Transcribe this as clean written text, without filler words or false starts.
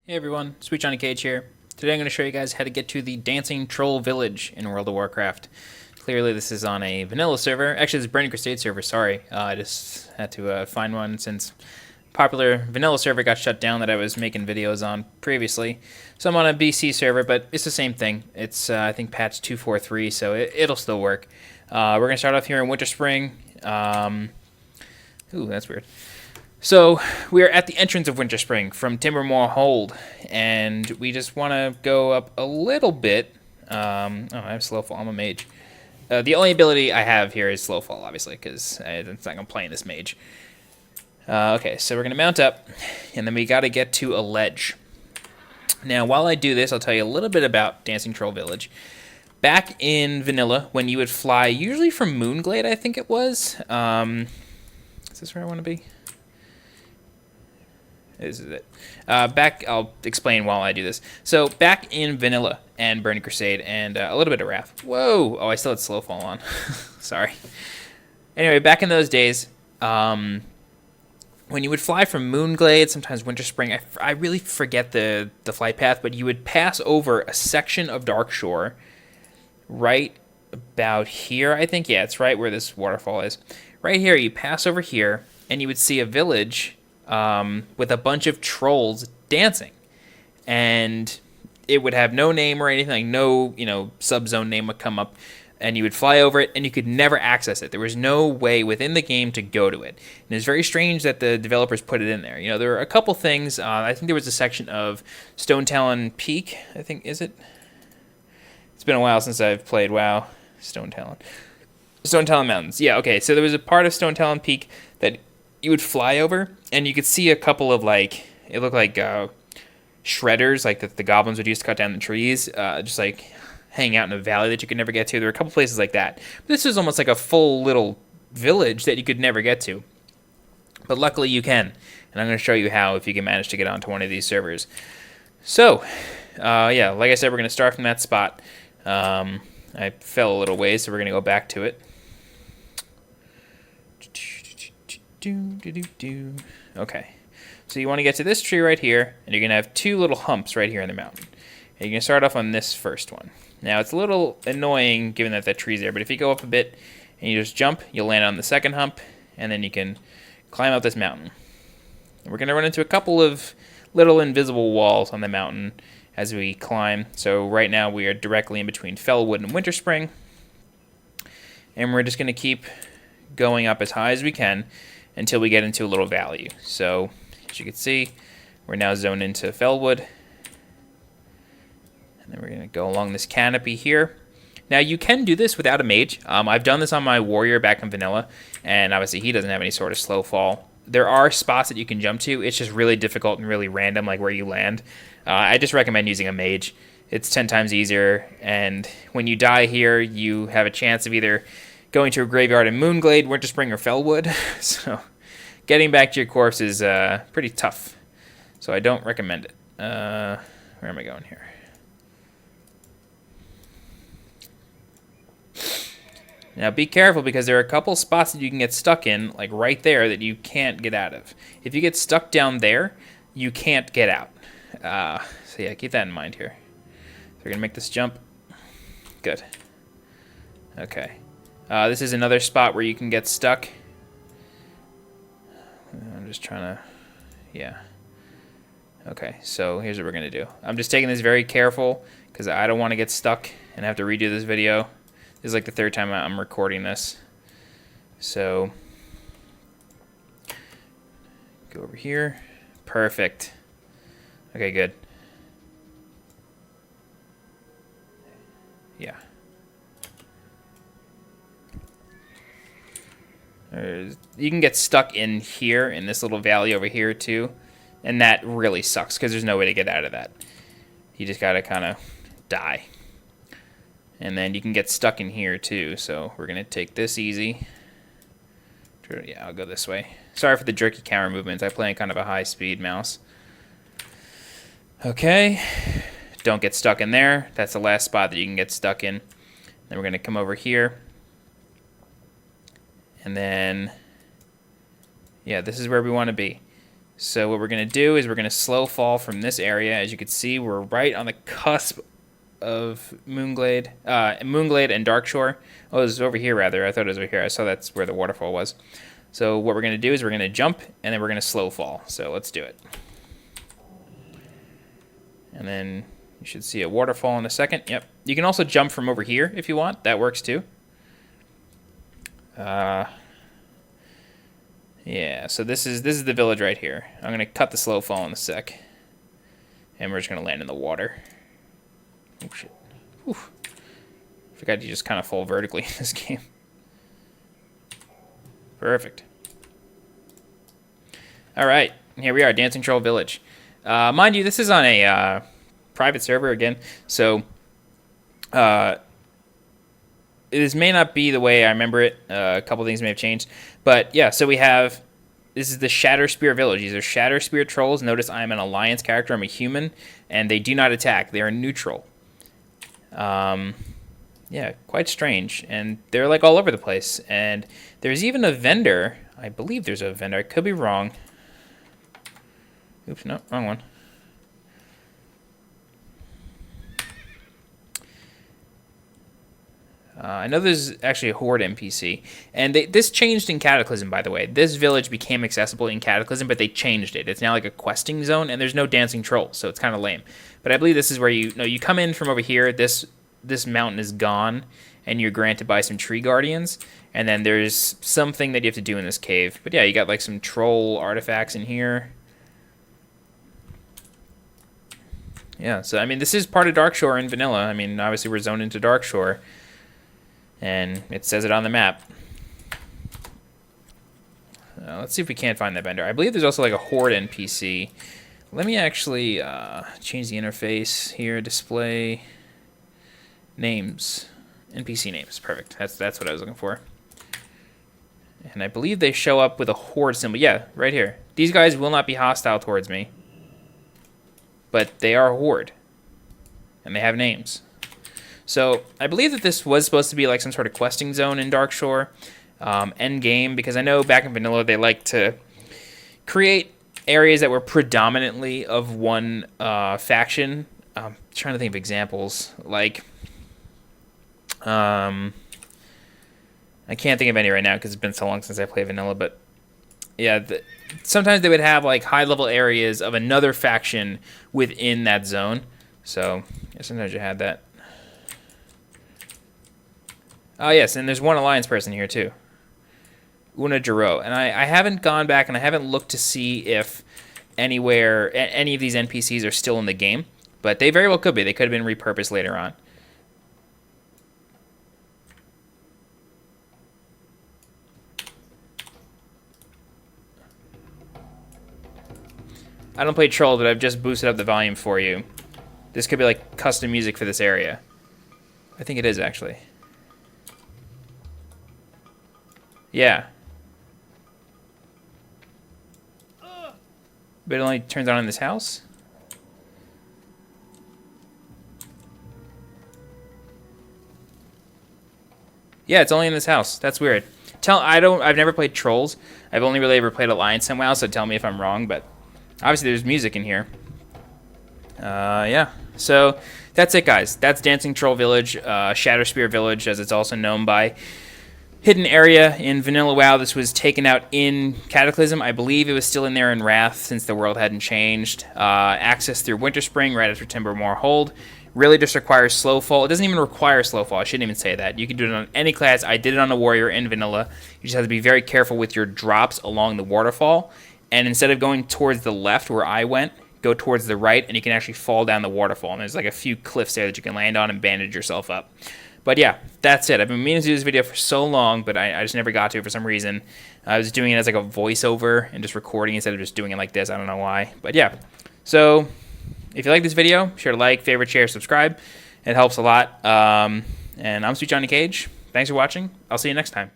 Hey everyone, SweetJohnnyCage here. Today I'm going to show you guys how to get to the Dancing Troll Village in World of Warcraft. Clearly this is on a vanilla server. Actually, it's a Burning Crusade server, sorry. I just had to find one since popular vanilla server got shut down that I was making videos on previously. So I'm on a BC server, but it's the same thing. It's, I think, patch 243, so it'll still work. We're going to start off here in Winterspring. Ooh, that's weird. So we are at the entrance of Winterspring from Timbermoor Hold, and we just want to go up a little bit. Oh, I have Slowfall. I'm a mage. The only ability I have here is Slowfall, obviously, because it's not going to play in this mage. Okay, so we're going to mount up, and then we got to get to a ledge. Now, while I do this, I'll tell you a little bit about Dancing Troll Village. Back in Vanilla, when you would fly, usually from Moonglade, I think it was. Is this where I want to be? This is it. I'll explain while I do this. So back in Vanilla and Burning Crusade and a little bit of Wrath. Whoa! Oh, I still had Slowfall on. Sorry. Anyway, back in those days, when you would fly from Moonglade, sometimes Winterspring, I really forget the flight path, but you would pass over a section of Darkshore right about here, I think. Yeah, it's right where this waterfall is. Right here, you pass over here, and you would see a village with a bunch of trolls dancing, and it would have no name or anything, like no, subzone name would come up, and you would fly over it, and you could never access it. There was no way within the game to go to it, and it's very strange that the developers put it in there. There were a couple things. I think there was a section of Stone Talon Peak. I think is it? It's been a while since I've played WoW. Stone Talon Mountains. Yeah. Okay. So there was a part of Stone Talon Peak that you would fly over, and you could see a couple of, it looked like shredders, like the goblins would use to cut down the trees, just like hanging out in a valley that you could never get to. There were a couple places like that. But this was almost like a full little village that you could never get to. But luckily you can, and I'm going to show you how if you can manage to get onto one of these servers. So, yeah, like I said, we're going to start from that spot. I fell a little ways, so we're going to go back to it. Okay, so you want to get to this tree right here, and you're going to have two little humps right here in the mountain. And you're going to start off on this first one. Now, it's a little annoying given that that tree's there, but if you go up a bit and you just jump, you'll land on the second hump, and then you can climb up this mountain. And we're going to run into a couple of little invisible walls on the mountain as we climb. So right now we are directly in between Fellwood and Winterspring, and we're just going to keep going up as high as we can until we get into a little valley. So, as you can see, we're now zoned into Fellwood. And then we're going to go along this canopy here. Now, you can do this without a mage. I've done this on my warrior back in Vanilla, and obviously he doesn't have any sort of slow fall. There are spots that you can jump to. It's just really difficult and really random, like where you land. I just recommend using a mage. It's 10 times easier, and when you die here, you have a chance of either going to a graveyard in Moonglade, Winterspring, or Fellwood. So getting back to your corpse is pretty tough. So I don't recommend it. Where am I going here? Now be careful, because there are a couple spots that you can get stuck in, like right there, that you can't get out of. If you get stuck down there, you can't get out. So yeah, keep that in mind here. So we're going to make this jump. Good. Okay. This is another spot where you can get stuck. I'm just trying to... Yeah. Okay, so here's what we're going to do. I'm just taking this very careful because I don't want to get stuck and have to redo this video. This is like the third time I'm recording this. So, go over here. Perfect. Okay, good. Yeah. You can get stuck in here, in this little valley over here, too. And that really sucks, because there's no way to get out of that. You just gotta kind of die. And then you can get stuck in here, too. So we're going to take this easy. Yeah, I'll go this way. Sorry for the jerky camera movements. I play on kind of a high-speed mouse. Okay. Don't get stuck in there. That's the last spot that you can get stuck in. Then we're going to come over here. And then, yeah, this is where we want to be. So what we're going to do is we're going to slow fall from this area. As you can see, we're right on the cusp of Moonglade and Darkshore. Oh, it was over here, rather. I thought it was over here. I saw that's where the waterfall was. So what we're going to do is we're going to jump, and then we're going to slow fall. So let's do it. And then you should see a waterfall in a second. Yep. You can also jump from over here if you want. That works too. Yeah, so this is the village right here. I'm going to cut the slow fall in a sec. And we're just going to land in the water. Oh, shit. Whew. Forgot you just kind of fall vertically in this game. Perfect. Alright, here we are, Dancing Troll Village. Mind you, this is on a private server again, so this may not be the way I remember it. A couple things may have changed. But yeah, so we have, this is the Shatter Spear Village. These are Shatter Spear Trolls. Notice I'm an Alliance character. I'm a human. And they do not attack. They are neutral. Yeah, quite strange. And they're like all over the place. And there's even a vendor. I believe there's a vendor. I could be wrong. Oops, no, wrong one. I know there's actually a Horde NPC, and this changed in Cataclysm, by the way. This village became accessible in Cataclysm, but they changed it. It's now like a questing zone, and there's no dancing trolls, so it's kind of lame. But I believe this is where you come in from over here. This mountain is gone, and you're granted by some tree guardians, and then there's something that you have to do in this cave. But yeah, you got like some troll artifacts in here. Yeah, so I mean, this is part of Darkshore in vanilla. I mean, obviously we're zoned into Darkshore. And it says it on the map. Let's see if we can't find that vendor. I believe there's also like a Horde NPC. Let me actually change the interface here. Display names. NPC names. Perfect. That's what I was looking for. And I believe they show up with a Horde symbol. Yeah, right here. These guys will not be hostile towards me. But they are a Horde. And they have names. So I believe that this was supposed to be like some sort of questing zone in Darkshore, end game, because I know back in vanilla they like to create areas that were predominantly of one faction. I'm trying to think of examples. Like, I can't think of any right now because it's been so long since I played vanilla. But yeah, sometimes they would have like high-level areas of another faction within that zone. So yeah, sometimes you had that. Oh, yes, and there's one Alliance person here, too. Una Jiro. And I haven't gone back and I haven't looked to see if any of these NPCs are still in the game. But they very well could be. They could have been repurposed later on. I don't play Troll, but I've just boosted up the volume for you. This could be like custom music for this area. I think it is, actually. Yeah. But it only turns on in this house? Yeah, it's only in this house. That's weird. I've never played Trolls. I've only really ever played Alliance somehow, so tell me if I'm wrong, but obviously there's music in here. Yeah. So that's it, guys. That's Dancing Troll Village, Shatter Spear Village, as it's also known by. Hidden area in Vanilla WoW. This was taken out in Cataclysm. I believe it was still in there in Wrath since the world hadn't changed. Access through Winterspring right after Timbermoor Hold. Really just requires slow fall. It doesn't even require slow fall. I shouldn't even say that. You can do it on any class. I did it on a warrior in Vanilla. You just have to be very careful with your drops along the waterfall. And instead of going towards the left where I went, go towards the right, and you can actually fall down the waterfall. And there's like a few cliffs there that you can land on and bandage yourself up. But yeah, that's it. I've been meaning to do this video for so long, but I just never got to it for some reason. I was doing it as like a voiceover and just recording instead of just doing it like this. I don't know why. But yeah, so if you like this video, be sure to like, favorite, share, subscribe. It helps a lot. And I'm SweetJohnnyCage. Thanks for watching. I'll see you next time.